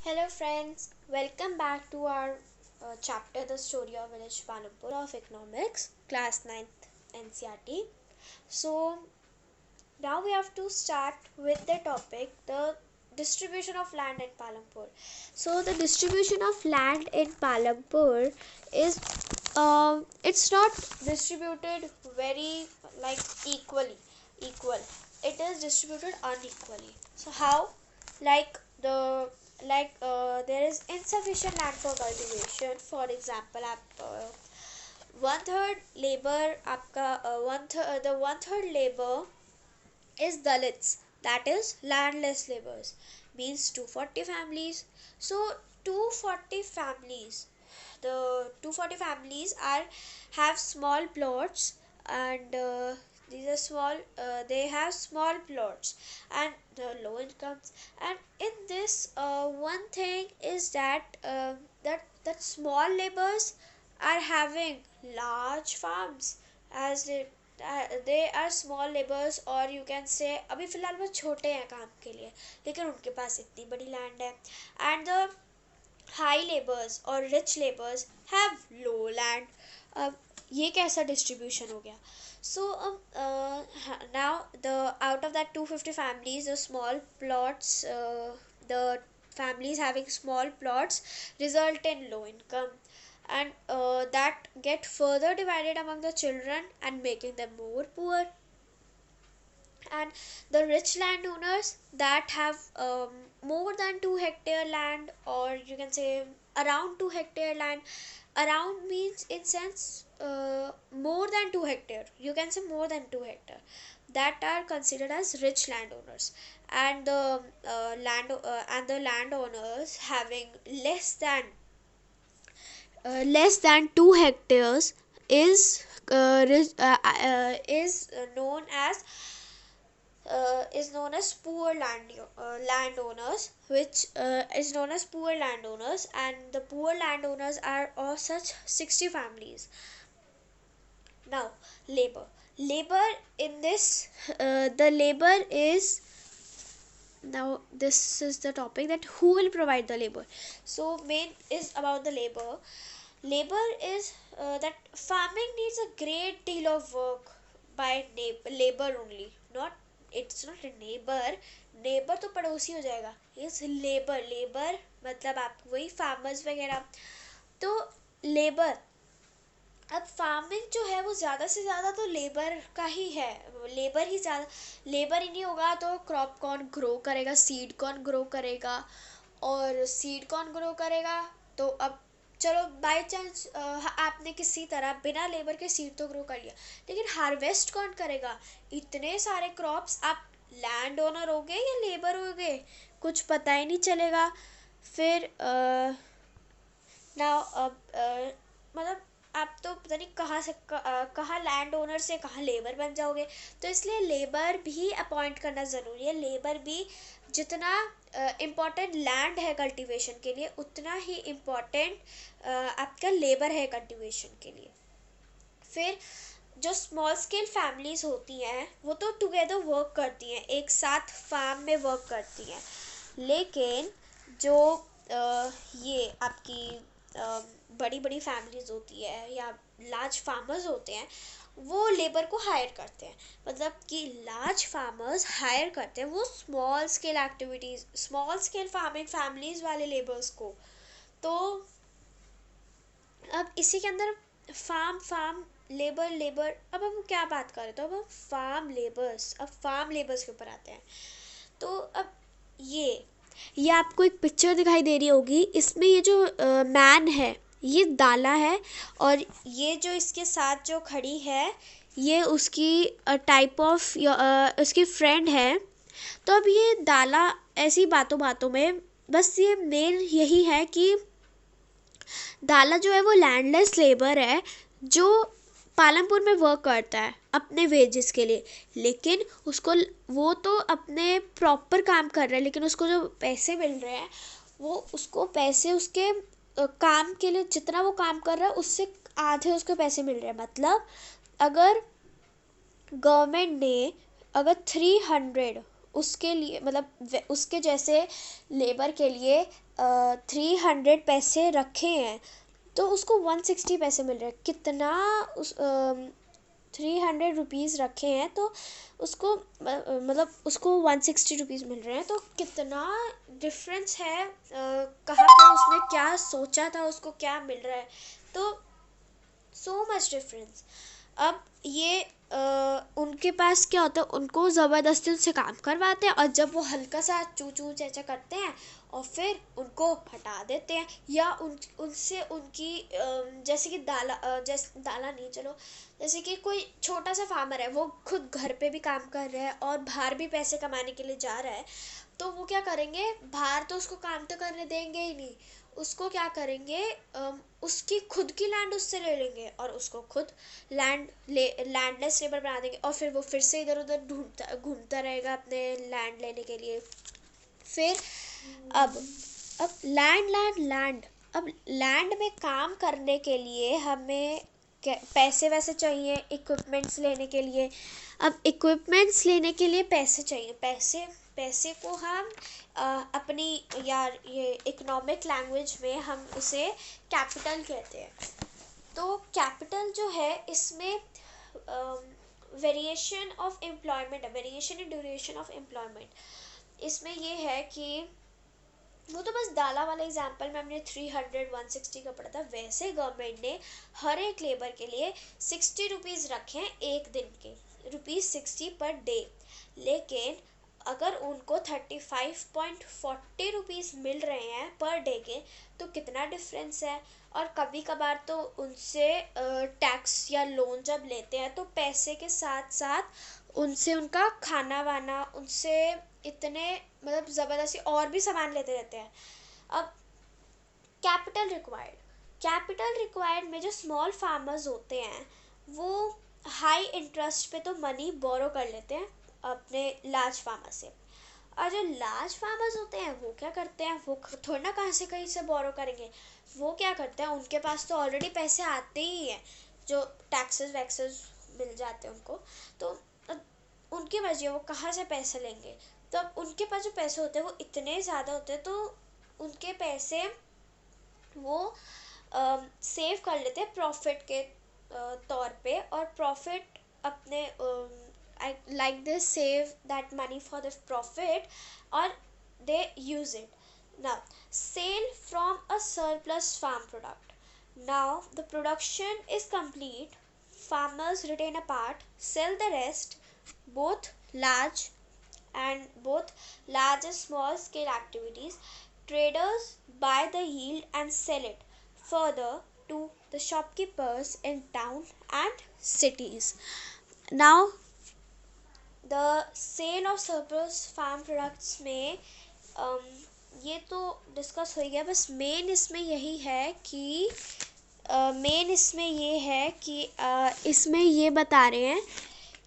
Hello friends, welcome back to our chapter The Story of Village Palampur of Economics, class 9th NCRT. So now we have to start with the topic the distribution of land in Palampur. So the distribution of land in Palampur is it's not distributed very like equal. It is distributed unequally. So how? Like there is insufficient land for cultivation. For example, one third labor आपका the one third labor is Dalits, that is landless laborers, means 240 families. So 240 families, the 240 families are have small plots, and these are small they have small plots and the low incomes. And in this one thing is that small laborers are having large farms, as they are small laborers, और you can say अभी फिलहाल वो छोटे हैं काम के लिए, लेकिन उनके पास इतनी बड़ी लैंड है. And the high laborers or rich laborers have low land. अब ये कैसा डिस्ट्रीब्यूशन हो गया? So now the out of that 250 families, the small plots, the families having small plots result in low income, and that get further divided among the children and making them more poor. And the rich landowners that have more than 2 hectare land, or you can say around 2 hectare land. Around means in sense more than 2 hectare, you can say more than 2 hectare, that are considered as rich landowners. And the landowners having less than 2 hectares is known as poor landowners, which is known as poor landowners. And the poor landowners are of such 60 families. Now, labor in this the labor is, now this is the topic, that who will provide the labor. So main is about the labor is that farming needs a great deal of work by labor only, not, it's not a neighbor तो पड़ोसी हो जाएगा. इस labour मतलब आप वही farmers वगैरह. तो लेबर, अब फार्मिंग जो है वो ज़्यादा से ज़्यादा तो लेबर का ही है. लेबर ही नहीं होगा तो क्रॉप कौन ग्रो करेगा, सीड कौन ग्रो करेगा, और सीड कौन ग्रो करेगा. तो अब चलो बाय चांस आपने किसी तरह बिना लेबर के सीड तो ग्रो कर लिया, लेकिन हार्वेस्ट कौन करेगा इतने सारे क्रॉप्स? आप लैंड ओनर होगे या लेबर होगे, कुछ पता ही नहीं चलेगा. फिर ना मतलब आप तो पता नहीं कहाँ लैंड ओनर से कहाँ लेबर बन जाओगे. तो इसलिए लेबर भी अपॉइंट करना ज़रूरी है. लेबर भी जितना इम्पॉर्टेंट लैंड है कल्टीवेशन के लिए, उतना ही इम्पॉर्टेंट आपका लेबर है कल्टीवेशन के लिए. फिर जो स्मॉल स्केल फैमिलीज होती हैं वो तो टुगेदर वर्क करती हैं, एक साथ फार्म में वर्क करती हैं. लेकिन जो ये आपकी बड़ी बड़ी फैमिलीज होती है या लार्ज फार्मर्स होते हैं, वो लेबर को हायर करते हैं. मतलब कि लार्ज फार्मर्स हायर करते हैं वो small scale activities, small scale farming families वाले लेबर्स को. तो अब इसी के अंदर फार्म लेबर अब हम क्या बात कर रहे थे, तो अब हम फार्म लेबर्स के ऊपर आते हैं. तो अब ये आपको एक पिक्चर दिखाई दे रही होगी, इसमें ये जो मैन है ये दाला है, और ये जो इसके साथ जो खड़ी है ये उसकी टाइप ऑफ उसकी फ्रेंड है. तो अब ये दाला ऐसी बातों बातों में, बस ये मेन यही है कि दाला जो है वो लैंडलेस लेबर है जो पालमपुर में वर्क करता है अपने वेजेस के लिए. लेकिन उसको, वो तो अपने प्रॉपर काम कर रहा है, लेकिन उसको जो पैसे मिल रहे हैं वो उसको पैसे उसके काम के लिए, जितना वो काम कर रहा है उससे आधे उसको पैसे मिल रहे हैं. मतलब अगर गवर्नमेंट ने अगर 300 उसके लिए मतलब उसके जैसे लेबर के लिए 300 पैसे रखे हैं तो उसको 160 पैसे मिल रहे हैं। कितना उस 300 रुपीज़ रखे हैं तो उसको मतलब उसको 160 रुपीज़ मिल रहे हैं। तो कितना डिफरेंस है, कहाँ पर उसने क्या सोचा था, उसको क्या मिल रहा है। तो सो मच डिफरेंस। अब ये उनके पास क्या होता है, उनको ज़बरदस्ती उनसे काम करवाते हैं और जब वो हल्का सा चू चू चैचा करते हैं और फिर उनको हटा देते हैं, या उनसे उनकी जैसे कि जैसे दाला नहीं, चलो जैसे कि कोई छोटा सा फार्मर है, वो खुद घर पे भी काम कर रहा है और बाहर भी पैसे कमाने के लिए जा रहा है। तो वो क्या करेंगे, बाहर तो उसको काम तो करने देंगे ही नहीं, उसको क्या करेंगे, उसकी खुद की लैंड उससे ले लेंगे और उसको खुद लैंडलेस लेबर बना देंगे और फिर वो फिर से इधर उधर ढूंढता घूमता रहेगा अपने लैंड लेने के लिए। फिर अब अब लैंड लैंड लैंड अब लैंड में काम करने के लिए हमें पैसे वैसे चाहिए, इक्विपमेंट्स लेने के लिए। अब इक्विपमेंट्स लेने के लिए पैसे चाहिए। पैसे पैसे को हम अपनी यार ये इकोनॉमिक लैंग्वेज में हम उसे कैपिटल कहते हैं। तो कैपिटल जो है इसमें variation of employment, variation in duration of employment. इसमें ये है कि वो तो बस डाला वाला एग्जाम्पल में हमने 300 160 का पढ़ा था, वैसे गवर्नमेंट ने हर एक लेबर के लिए 60 रुपीज़ रखे हैं एक दिन के, ₹60 पर डे। लेकिन अगर उनको 35.40 रुपीज़ मिल रहे हैं पर डे के, तो कितना डिफरेंस है। और कभी कभार तो उनसे टैक्स या लोन जब लेते हैं तो पैसे के साथ साथ उनसे उनका खाना वाना, उनसे इतने मतलब ज़बरदस्ती और भी सामान लेते रहते हैं। अब कैपिटल रिक्वायर्ड में जो स्मॉल फार्मर्स होते हैं वो हाई इंटरेस्ट पे तो मनी बोरो कर लेते हैं अपने लार्ज फार्मर से। और जो लार्ज फार्मर्स होते हैं वो क्या करते हैं, वो थोड़ा ना कहाँ से कहीं से बोरो करेंगे। वो क्या करते हैं, उनके पास तो ऑलरेडी पैसे आते ही हैं, जो टैक्सेस वैक्सेस मिल जाते हैं उनको। तो उनकी मर्जी है वो कहाँ से पैसे लेंगे। तो अब उनके पास जो पैसे होते हैं वो इतने ज़्यादा होते हैं, तो उनके पैसे वो सेव कर लेते हैं प्रॉफिट के तौर पे। और प्रॉफिट अपने like they save that money for the profit और they use it. Now sell from a surplus farm product. Now the production is complete, farmers retain a part, sell the rest. both large both large and small scale activities, traders buy the yield and sell it further to the shopkeepers in town and cities. Now the sale of surplus farm products में ये तो discuss हो गया। बस main इसमें यही है कि इसमें ये बता रहे हैं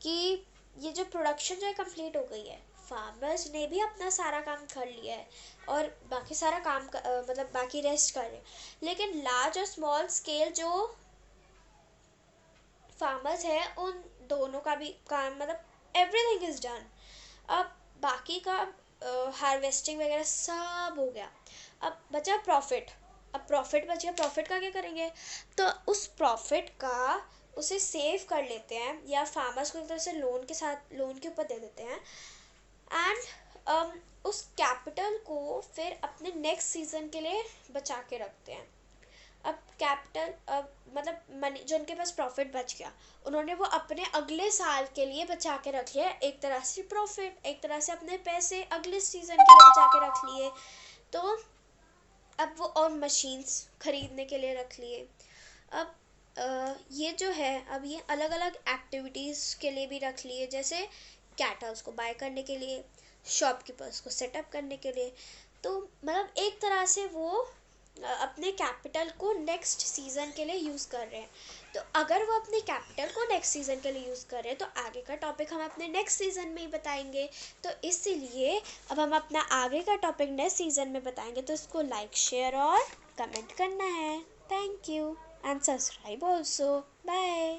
कि ये जो प्रोडक्शन जो है कंप्लीट हो गई है, फार्मर्स ने भी अपना सारा काम कर लिया है और बाकी सारा काम मतलब बाकी रेस्ट कर रहे हैं। लेकिन लार्ज और स्मॉल स्केल जो फार्मर्स है उन दोनों का भी काम मतलब एवरीथिंग इज डन। अब बाकी का हार्वेस्टिंग वगैरह सब हो गया, अब बचा प्रॉफिट। अब प्रॉफिट बच गया, प्रॉफिट का क्या करेंगे, तो उस प्रॉफिट का उसे सेव कर लेते हैं या फार्मर्स को एक तरह से लोन के ऊपर दे देते हैं। एंड उस कैपिटल को फिर अपने नेक्स्ट सीजन के लिए बचा के रखते हैं। अब कैपिटल मतलब मनी जो उनके पास प्रॉफिट बच गया, उन्होंने वो अपने अगले साल के लिए बचा के रख लिया। एक तरह से प्रॉफिट, एक तरह से अपने पैसे अगले सीजन के लिए बचा के रख लिए। तो अब वो और मशीन्स खरीदने के लिए रख लिए। अब ये जो है, अब ये अलग अलग एक्टिविटीज़ के लिए भी रख लिए, जैसे कैटल्स को बाय करने के लिए, शॉपकीपर्स को सेटअप करने के लिए। तो मतलब एक तरह से वो अपने कैपिटल को नेक्स्ट सीज़न के लिए यूज़ कर रहे हैं। तो अगर वो अपने कैपिटल को नेक्स्ट सीज़न के लिए यूज़ कर रहे हैं तो आगे का टॉपिक हम अपने नेक्स्ट सीज़न में ही बताएंगे। तो इसीलिए अब हम अपना आगे का टॉपिक नेक्स्ट सीज़न में बताएंगे। तो इसको लाइक शेयर और कमेंट करना है। Thank you and subscribe also. Bye.